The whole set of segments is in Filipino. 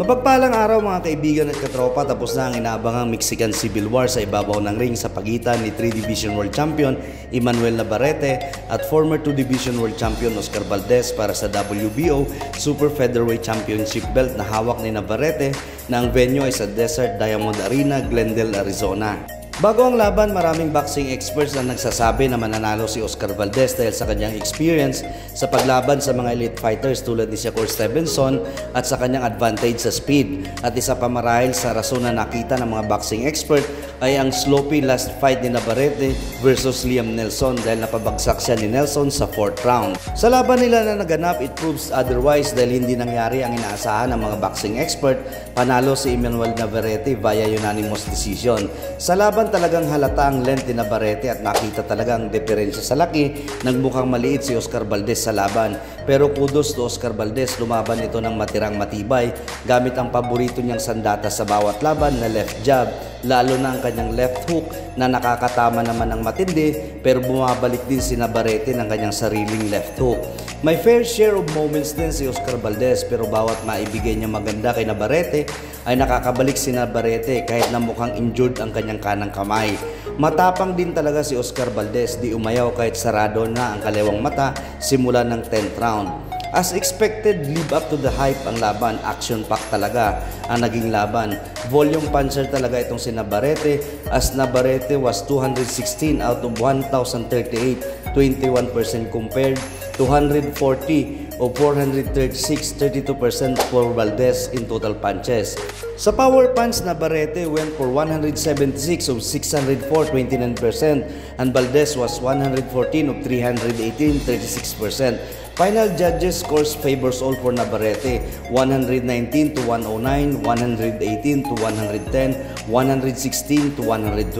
Mapagpalang araw mga kaibigan at katropa, tapos na ang inaabangang Mexican Civil War sa ibabaw ng ring sa pagitan ni 3 Division World Champion Emmanuel Navarrete at former 2 Division World Champion Oscar Valdez para sa WBO Super Featherweight Championship belt na hawak ni Navarrete na ang venue ay sa Desert Diamond Arena, Glendale, Arizona. Bago ang laban, maraming boxing experts na nagsasabi na mananalo si Oscar Valdez dahil sa kanyang experience sa paglaban sa mga elite fighters tulad ni Shakur Stevenson at sa kanyang advantage sa speed. At isa pa marahil sa rason na nakita ng mga boxing expert ay ang sloppy last fight ni Navarrete versus Liam Nelson dahil napabagsak siya ni Nelson sa 4th round. Sa laban nila na naganap, it proves otherwise dahil hindi nangyari ang inaasahan ng mga boxing expert. Panalo si Emmanuel Navarrete via unanimous decision. Sa laban talagang halata ang length ni Navarrete at nakita talagang diferensya sa laki. Nagmukhang maliit si Oscar Valdez sa laban. Pero kudos to Oscar Valdez, lumaban ito ng matirang matibay gamit ang paborito niyang sandata sa bawat laban na left jab, lalo na ang kanyang left hook na nakakatama naman ng matindi pero bumabalik din si Navarrete ng kanyang sariling left hook. May fair share of moments din si Oscar Valdez pero bawat maibigay niya maganda kay Navarrete ay nakakabalik si Navarrete kahit na mukhang injured ang kanyang kanang kamay. Matapang din talaga si Oscar Valdez, di umayaw kahit sarado na ang kaliwang mata simula ng 10th round. As expected, live up to the hype ang laban. Action-packed talaga ang naging laban. Volume puncher talaga itong si Navarrete as Navarrete was 216 out of 1,038, 21% compared to 140 o 436, 32% for Valdez in total punches. Sa power punch, Navarrete went for 176 of 604, 29%, and Valdez was 114 of 318, 36%. Final judges scores favors all for Navarrete, 119 to 109, 118 to 110, 116 to 112.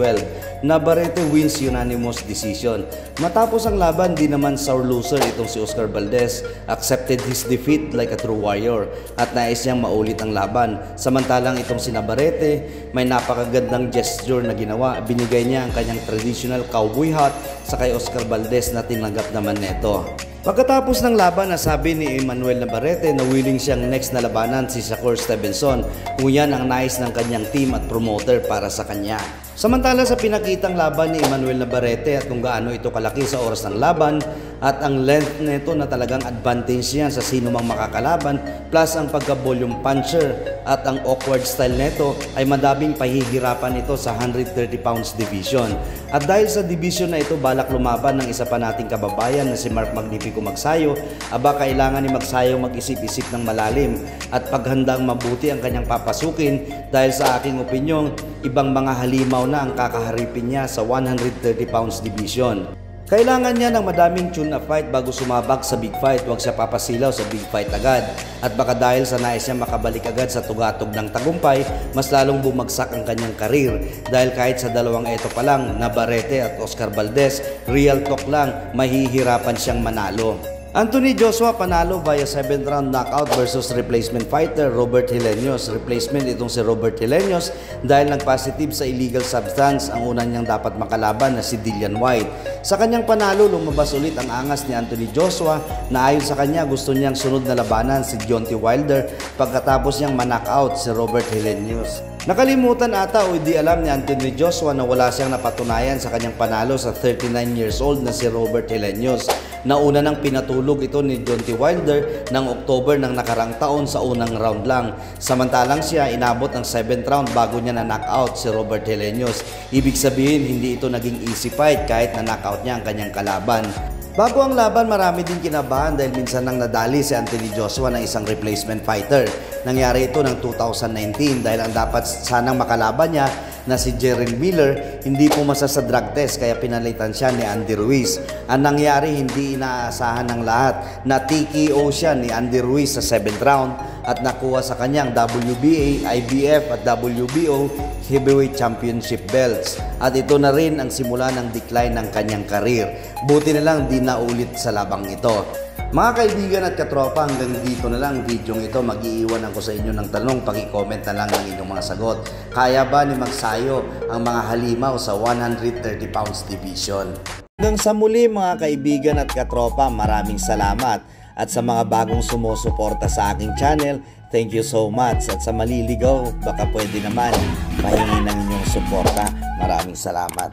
Navarrete wins unanimous decision. Matapos ang laban, di naman sour loser itong si Oscar Valdez, accepted his defeat like a true warrior at nais niyang maulit ang laban. Samantalang itong si Navarrete, may napakagandang gesture na ginawa. Binigay niya ang kanyang traditional cowboy hat sa kay Oscar Valdez na tinanggap naman nito. Pagkatapos ng laban, nasabi ni Emmanuel Navarrete na willing siyang next na labanan si Shakur Stevenson kung yan ang nais ng kanyang team at promoter para sa kanya. Samantala sa pinakitang laban ni Emmanuel Navarrete at kung gaano ito kalaki sa oras ng laban at ang length nito na talagang advantage niya sa sino mang makakalaban plus ang pagka-volume puncher at ang awkward style nito ay madaming pahihirapan ito sa 130 pounds division. At dahil sa division na ito balak lumaban ng isa pa nating kababayan na si Mark Magnifico Magsayo, aba kailangan ni Magsayo mag-isip-isip ng malalim at paghandang mabuti ang kanyang papasukin dahil sa aking opinyon, ibang mga halimaw na ang kakaharipin niya sa 130 pounds division. Kailangan niya ng madaming tune na fight bago sumabak sa big fight, huwag siya papasilaw sa big fight agad. At baka dahil sa nais niya makabalik agad sa tugatog ng tagumpay, mas lalong bumagsak ang kanyang karir. Dahil kahit sa dalawang eto pa lang, Navarrete at Oscar Valdez, real talk lang, mahihirapan siyang manalo. Anthony Joshua panalo via 7th round knockout versus replacement fighter Robert Helenius. Replacement itong si Robert Helenius dahil nag-positive sa illegal substance ang una niyang dapat makalaban na si Dillian Whyte. Sa kanyang panalo, lumabas ulit ang angas ni Anthony Joshua na ayon sa kanya gusto niyang sunod na labanan si Deontay Wilder pagkatapos niyang ma-knockout si Robert Helenius. Nakalimutan ata o di alam ni Anthony Joshua na wala siyang napatunayan sa kanyang panalo sa 39 years old na si Robert Helenius. Nauna nang pinatulog ito ni Deontay Wilder ng October ng nakarang taon sa unang round lang. Samantalang siya inabot ang 7th round bago niya na-knockout si Robert Helenius. Ibig sabihin hindi ito naging easy fight kahit na-knockout niya ang kanyang kalaban. Bago ang laban, marami din kinabahan dahil minsan nang nadali si Anthony Joshua ng isang replacement fighter. Nangyari ito ng 2019 dahil ang dapat sanang makalaban niya na si Jerrell Miller hindi pumasa sa drug test kaya pinalitan siya ni Andy Ruiz. Ang nangyari, hindi inaasahan ng lahat na TKO siya ni Andy Ruiz sa 7th round at nakuha sa kanyang WBA, IBF at WBO Heavyweight Championship belts. At ito na rin ang simula ng decline ng kanyang karir. Buti na lang di naulit sa labang ito. Mga kaibigan at katropa, hanggang dito na lang video ito. Mag-iiwan ako sa inyo ng tanong, pag-i-comment na lang ng inyong mga sagot. Kaya ba ni Magsayo ang mga halimaw sa 130 pounds division? Hanggang sa muli mga kaibigan at katropa, maraming salamat. At sa mga bagong sumusuporta sa aking channel, Thank you so much. At sa maliligaw, baka pwede naman pahingi ng inyong suporta. Maraming salamat.